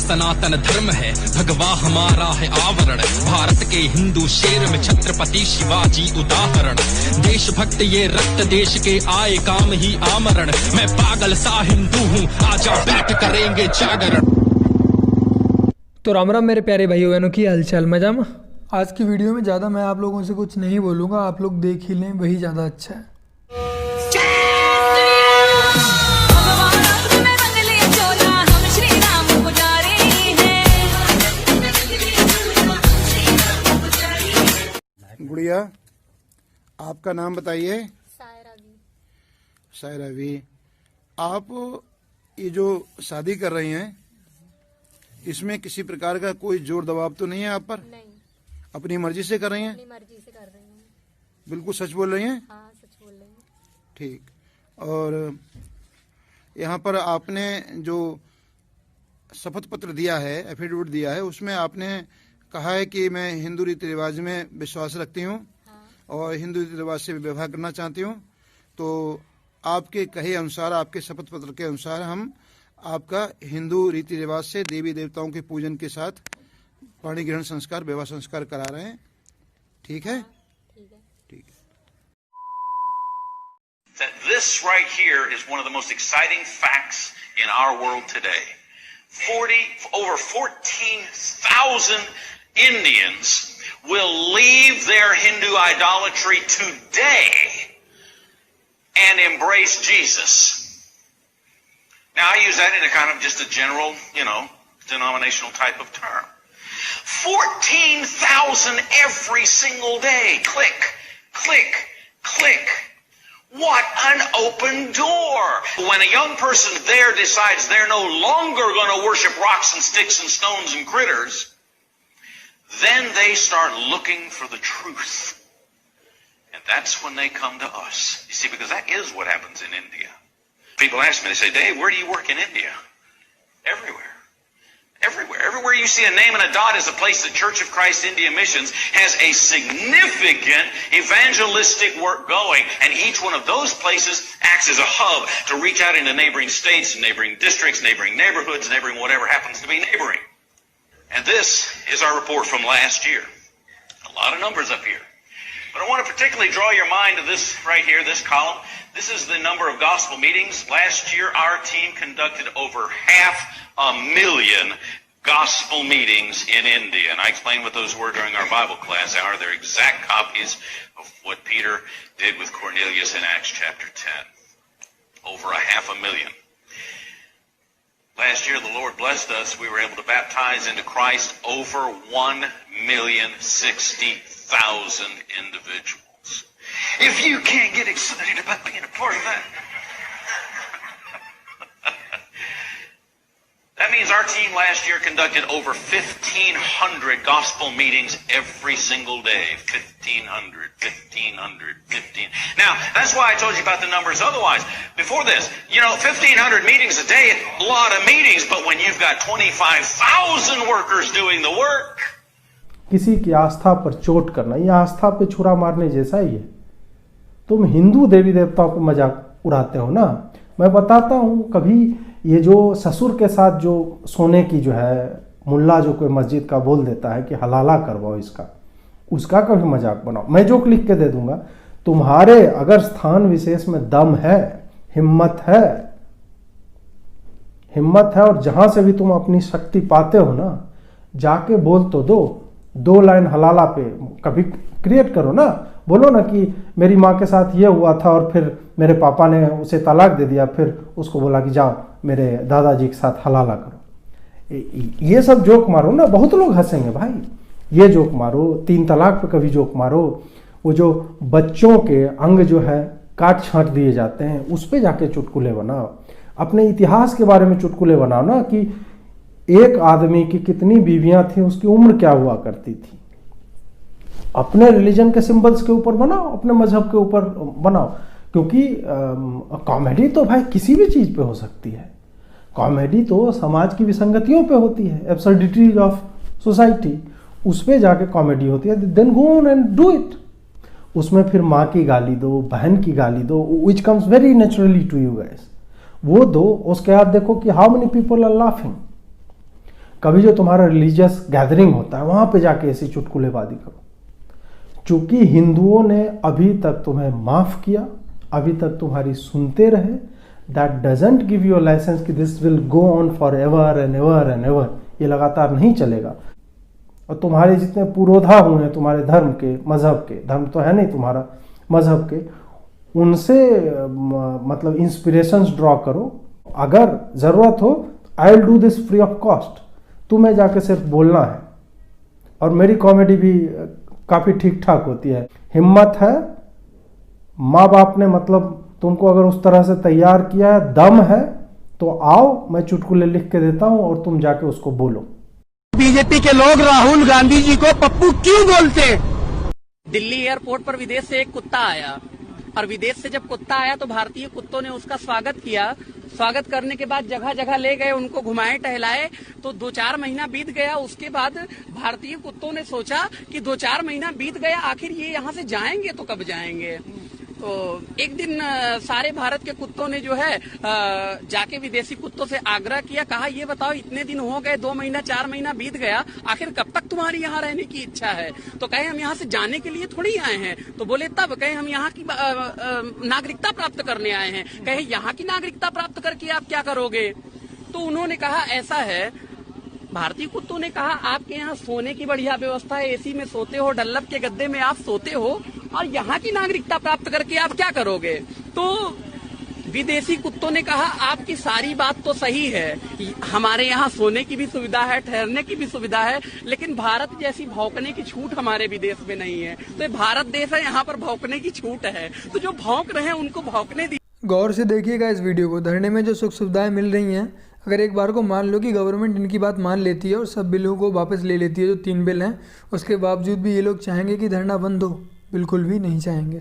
सनातन धर्म है, भगवा हमारा है आवरण। भारत के हिंदू शेर में छत्रपति शिवाजी उदाहरण। देशभक्त ये रक्त देश के आए काम ही आमरण। मैं पागल सा हिंदू हूँ, आजा बैठ करेंगे जागरण। तो राम राम मेरे प्यारे भाई बहनों की हालचाल मजा में। आज की वीडियो में ज़्यादा मैं आप लोगों से कुछ नहीं बोलूँगा, आप लोग देख ही लें, वही ज़्यादा अच्छा है। गुड़िया, आपका नाम बताइए। सायरा वी। आप ये जो शादी कर रही हैं, इसमें किसी प्रकार का कोई जोर दबाव तो नहीं है आप पर? नहीं। अपनी मर्जी से कर रही हैं? अपनी मर्जी से कर रही हूँ। बिल्कुल सच बोल रही हैं? हाँ, सच बोल रही हूँ। ठीक। और यहाँ पर आपने जो शपथ पत्र दिया है, एफिडेविट दिया है, उसमें आपने कहा है कि मैं हिंदू रीति रिवाज में विश्वास रखती हूँ। हाँ। और हिंदू रीति रिवाज से व्यवहार करना चाहती हूँ। तो आपके कहे अनुसार, आपके शपथ पत्र के अनुसार हम आपका हिंदू रीति रिवाज से देवी देवताओं के पूजन के साथ पाणी ग्रहण संस्कार, विवाह संस्कार करा रहे हैं। ठीक है? ठीक है। ठीक है। That this right here is one of the most exciting facts in our world today. Over 14,000 Indians will leave their Hindu idolatry today and embrace Jesus. Now, I use that in a kind of just a general, denominational type of term. 14,000 every single day. Click, click, click. What an open door. When a young person there decides they're no longer going to worship rocks and sticks and stones and critters, then they start looking for the truth. And that's when they come to us. You see, because that is what happens in India. People ask me, they say, Dave, where do you work in India? Everywhere. Everywhere. Everywhere you see a name and a dot is a place that Church of Christ India Missions has a significant evangelistic work going. And each one of those places acts as a hub to reach out into neighboring states, neighboring districts, neighboring neighborhoods, neighboring whatever happens to be neighboring. And this is our report from last year. A lot of numbers up here. But I want to particularly draw your mind to this right here, this column. This is the number of gospel meetings. Last year, our team conducted over 500,000 gospel meetings in India. And I explained what those were during our Bible class hour. They're exact copies of what Peter did with Cornelius in Acts chapter 10. Over 500,000. Last year, the Lord blessed us. We were able to baptize into Christ over 1,060,000 individuals. If you can't get excited about being a part of that, that means our team last year conducted over 1,500 gospel meetings every single day. 1,500, 1,500, 15. Now, that's why I told you about the numbers otherwise. Before this, 1,500 meetings a day, a lot of meetings, but when you've got 25,000 workers doing the work. किसी की आस्था पर चोट करना, ये आस्था पे छुरा मारने जैसा ही है। तुम हिंदू देवी देवताओं को मजाक उड़ाते हो ना। मैं बताता हूँ, कभी ये जो ससुर के साथ जो सोने की जो है मुल्ला जो कोई मस्जिद का बोल देता है कि हलाला करवाओ इसका, उसका कभी मजाक बनाओ। मैं जोक लिख के दे दूंगा। तुम्हारे अगर स्थान विशेष में दम है, हिम्मत है और जहां से भी तुम अपनी शक्ति पाते हो ना, जाके बोल तो दो लाइन हलाला पे कभी क्रिएट करो ना। बोलो ना कि मेरी माँ के साथ ये हुआ था और फिर मेरे पापा ने उसे तलाक दे दिया, फिर उसको बोला कि जाओ मेरे दादाजी के साथ हलाला करो। ये सब जोक मारो ना, बहुत लोग हंसेंगे भाई। ये जोक मारो, 3 तलाक पे कभी जोक मारो। वो जो बच्चों के अंग जो है काट छांट दिए जाते हैं, उस पे जाके चुटकुले बनाओ। अपने इतिहास के बारे में चुटकुले बनाओ ना कि एक आदमी की कितनी बीवियां थी, उसकी उम्र क्या हुआ करती थी। अपने रिलीजन के सिंबल्स के ऊपर बनाओ, अपने मजहब के ऊपर बनाओ। क्योंकि कॉमेडी तो भाई किसी भी चीज पे हो सकती है। कॉमेडी तो समाज की विसंगतियों पे होती है, एब्सर्डिटीज ऑफ सोसाइटी, उस पे जाके कॉमेडी होती है। Then go on and do it. उसमें फिर माँ की गाली दो, बहन की गाली दो, which comes very naturally to you guys, वो दो। उसके बाद देखो कि how many people are laughing. कभी जो तुम्हारा रिलीजियस गैदरिंग होता है वहां पे जाके ऐसी चुटकुलेबाजी करो। चूंकि हिंदुओं ने अभी तक तुम्हें माफ किया, अभी तक तुम्हारी सुनते रहे, that doesn't give you licence कि this will go on for ever and ever and ever, ये लगातार नहीं चलेगा। और तुम्हारे जितने पुरोधा हुए हैं तुम्हारे धर्म के, मजहब के, धर्म तो है नहीं तुम्हारा, मजहब के, उनसे मतलब इंस्पिरेशंस ड्रॉ करो। अगर जरूरत हो I will do this free of cost, तुम्हें जाके सिर्फ बोलना है। और मेरी कॉमेडी भी काफी ठीक ठाक होती है। हिम्मत है, माँ बाप ने मतलब तुमको अगर उस तरह से तैयार किया है, दम है, तो आओ, मैं चुटकुले लिख के देता हूं और तुम जाके उसको बोलो। बीजेपी के लोग राहुल गांधी जी को पप्पू क्यों बोलते? दिल्ली एयरपोर्ट पर विदेश से एक कुत्ता आया, और विदेश से जब कुत्ता आया तो भारतीय कुत्तों ने उसका स्वागत किया। स्वागत करने के बाद जगह जगह ले गए, उनको घुमाए टहलाए, तो 2-4 महीना बीत गया। उसके बाद भारतीय कुत्तों ने सोचा कि 2-4 महीना बीत गया, आखिर ये यहाँ से जाएंगे तो कब जाएंगे। तो एक दिन सारे भारत के कुत्तों ने जो है जाके विदेशी कुत्तों से आग्रह किया, कहा ये बताओ इतने दिन हो गए, 2 महीना 4 महीना बीत गया, आखिर कब तक तुम्हारी यहाँ रहने की इच्छा है। तो कहे हम यहाँ से जाने के लिए थोड़ी आए हैं। तो बोले तब, कहे हम यहाँ की नागरिकता प्राप्त करने आए हैं। कहे यहाँ की नागरिकता प्राप्त करके आप क्या करोगे। तो उन्होंने कहा ऐसा है, भारतीय कुत्तों ने कहा आपके यहाँ सोने की बढ़िया व्यवस्था है, एसी में सोते हो, डल्लब के गद्दे में आप सोते हो, और यहाँ की नागरिकता प्राप्त करके आप क्या करोगे। तो विदेशी कुत्तों ने कहा आपकी सारी बात तो सही है, हमारे यहाँ सोने की भी सुविधा है, ठहरने की भी सुविधा है, लेकिन भारत जैसी भौंकने की छूट हमारे भी देश में नहीं है। तो ये भारत देश है, यहाँ पर भौंकने की छूट है, तो जो भौंक रहे हैं उनको भौंकने दी। गौर से देखिएगा इस वीडियो को। धरने में जो सुख सुविधाएं मिल रही हैं, अगर एक बार को मान लो कि गवर्नमेंट इनकी बात मान लेती है और सब बिलों को वापस ले लेती है, जो 3 बिल हैं, उसके बावजूद भी ये लोग चाहेंगे कि धरना बंद हो? बिल्कुल भी नहीं चाहेंगे।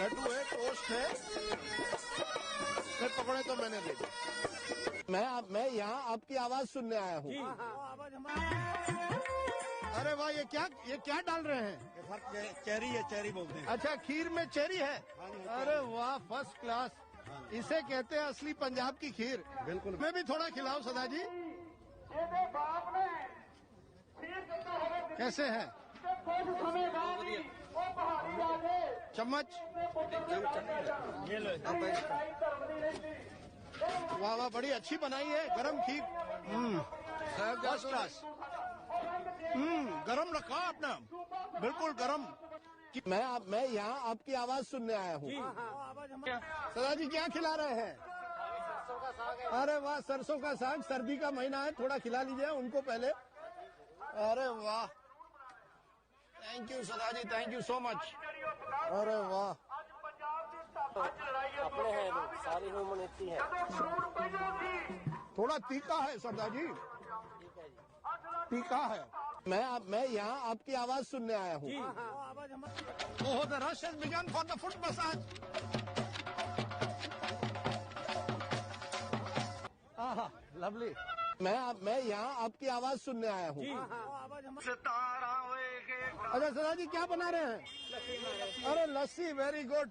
लड्डू है, टोस्ट है, फिर पकौड़े तो मैंने दे दिए। मैं यहाँ आपकी आवाज सुनने आया हूँ। अरे वाह, ये क्या डाल रहे हैं? चेरी है, चेरी बोलते हैं। अच्छा, खीर में चेरी है। अरे वाह, फर्स्ट क्लास। इसे कहते हैं असली पंजाब की खीर। बिल्कुल। मैं भी थोड़ा खिलाऊं सदा जी? कैसे है? चम्मच? वाह वाह, बड़ी अच्छी बनाई है, गरम खीर। First class. गरम रखा आपने, बिल्कुल गरम। मैं यहाँ आपकी आवाज सुनने आया हूँ। सदा जी क्या खिला रहे हैं? अरे वाह, सरसों का साग, सर्दी का महीना है, थोड़ा खिला लीजिए उनको पहले। अरे वाह, थैंक यू सदा जी, थैंक यू सो मच। अरे वाह, अपने हैं सारी ह्यूमनिटी है। थोड़ा तीखा है सरदार जी, तीखा है। मैं यहाँ आपकी आवाज सुनने आया हूँ। Oh, the rush has begun for the foot massage. Aha, lovely. मैं यहाँ आपकी आवाज सुनने आया हूँ। अच्छा सदा जी, क्या बना रहे हैं? अरे लस्सी, वेरी गुड।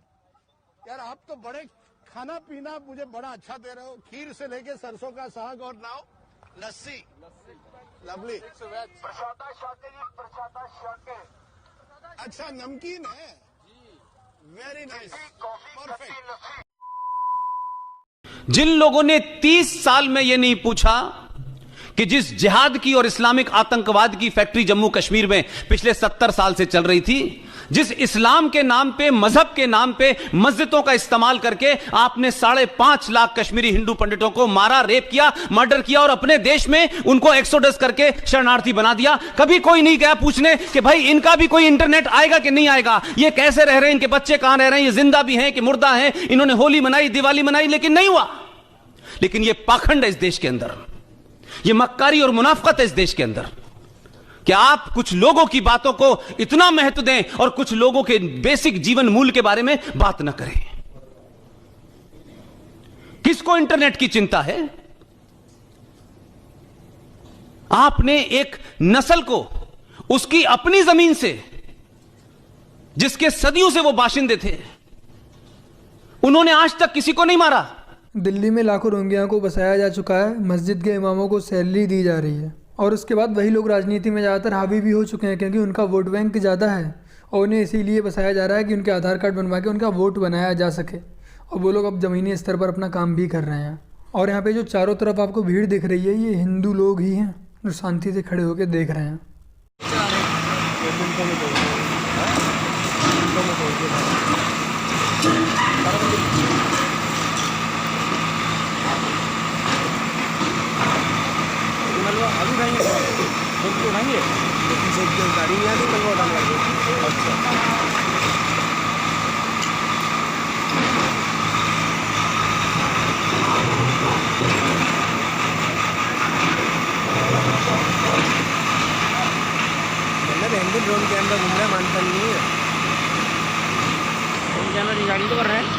यार आप तो बड़े खाना पीना मुझे बड़ा अच्छा दे रहे हो, खीर से लेके सरसों का साग और नाव लस्सी। लवली। अच्छा, नमकीन है, वेरी नाइस, परफेक्ट। जिन लोगों ने 30 साल में यह नहीं पूछा कि जिस जिहाद की और इस्लामिक आतंकवाद की फैक्ट्री जम्मू कश्मीर में पिछले 70 साल से चल रही थी, जिस इस्लाम के नाम पे, मजहब के नाम पे मस्जिदों का इस्तेमाल करके आपने 5.5 लाख कश्मीरी हिंदू पंडितों को मारा, रेप किया, मर्डर किया और अपने देश में उनको एक्सोडस करके शरणार्थी बना दिया, कभी कोई नहीं गया पूछने कि भाई इनका भी कोई इंटरनेट आएगा कि नहीं आएगा, ये कैसे रह रहे हैं, इनके बच्चे कहां रह रहे हैं, ये जिंदा भी हैं कि मुर्दा हैं, इन्होंने होली मनाई, दिवाली मनाई, लेकिन नहीं हुआ। लेकिन ये पाखंड है इस देश के अंदर, ये मक्कारी और मुनाफकत है इस देश के अंदर कि आप कुछ लोगों की बातों को इतना महत्व दें और कुछ लोगों के बेसिक जीवन मूल्य के बारे में बात न करें। किसको इंटरनेट की चिंता है? आपने एक नस्ल को उसकी अपनी जमीन से, जिसके सदियों से वो बाशिंदे थे, उन्होंने आज तक किसी को नहीं मारा। दिल्ली में लाखों रोहिंग्या को बसाया जा चुका है, मस्जिद के इमामों को सैलरी दी जा रही है और उसके बाद वही लोग राजनीति में ज़्यादातर हावी भी हो चुके हैं क्योंकि उनका वोट बैंक ज़्यादा है और उन्हें इसीलिए बसाया जा रहा है कि उनके आधार कार्ड बनवा के उनका वोट बनाया जा सके और वो लोग अब ज़मीनी स्तर पर अपना काम भी कर रहे हैं। और यहाँ पे जो चारों तरफ आपको भीड़ दिख रही है ये हिंदू लोग ही हैं जो शांति से खड़े होकर देख रहे हैं। अभी उठाएंगे गाड़ी नहीं आती कल उठाने। अच्छा ड्रोन कैमरा घूम रहा है, मानता नहीं है। ड्रोन कैमरा डिजाइन तो कर रहे हैं।